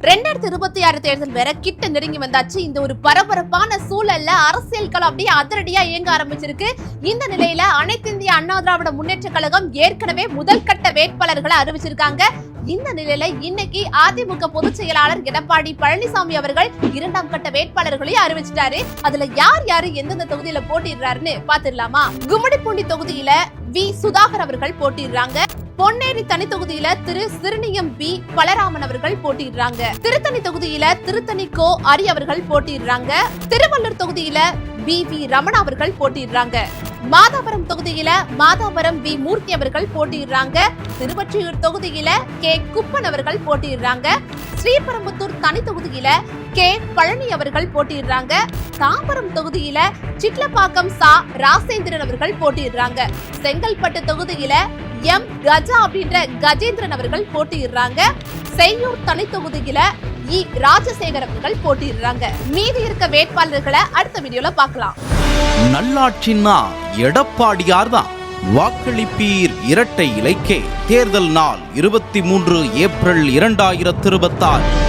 2026 தேர்தல் வேற கிட்ட நெருங்கி வந்தாச்சு. இந்த ஒரு பரபரப்பான சூழல்ல அரசியல் களம் அப்படியே அதிரடியா இயங்க ஆரம்பிச்சிருக்கு. இந்த நிலையில அனைத்து இந்திய அண்ணா திராவிட முன்னேற்ற கழகம் ஏற்கனவே முதல் கட்ட வேட்பாளர்களை அறிவிச்சிருக்காங்க. இந்த நிலையில இன்னைக்கு அதிமுக பொதுச் செயலாளர் எடப்பாடி பழனிசாமி அவர்கள் 2ஆம் கட்ட வேட்பாளர்களையும் அறிவிச்சிட்டாரு. அதுல யார் யாரு எந்தெந்த தொகுதியில போட்டிடுறாருன்னு பாத்துடலாமா? கும்மிடிப்பூண்டி தொகுதியில வி சுதாகர் அவர்கள் போட்டிடுறாங்க. பொன்னேரி தனி தொகுதியில திரு சிறுனியம் பி பலராமன் அவர்கள் போட்டிடுறாங்க. திருத்தணி தொகுதியில திருத்தணி கோ அரி அவர்கள் போட்டிடுறாங்க. திருவள்ளூர் தொகுதியில பி வி ரமணா அவர்கள் போட்டிடுறாங்க. மாதாவரம் தொகுதியில மாதாவரம் வி மூர்த்தி அவர்கள் போட்டிடுறாங்க. திருவொற்றியூர் தொகுதியில கே குப்பன் அவர்கள் போட்டிடுறாங்க. ஸ்ரீபெரும்புத்தூர் தனி தொகுதியில கே பழனி அவர்கள் போட்டிடுறாங்க. தாம்பரம் தொகுதியில சிட்லப்பாக்கம் சா ராசேந்திரன் அவர்கள் போட்டிடுறாங்க. செங்கல்பட்டு தொகுதியில எம் கஜா அப்படின்ற கஜேந்திரன் அவர்கள் போட்டிடுறாங்க. செய்யூர் தனி தொகுதியில இ ராஜசேகர் அவர்கள் போட்டிடுறாங்க. மீதி இருக்க வேட்பாளர்களை அடுத்த வீடியோல பார்க்கலாம். நல்லாட்சின்னா எடப்பாடியார் தான். வாக்களிப்பீர் இரட்டை இலைக்கே. தேர்தல் நாள் 23 ஏப்ரல் 2026.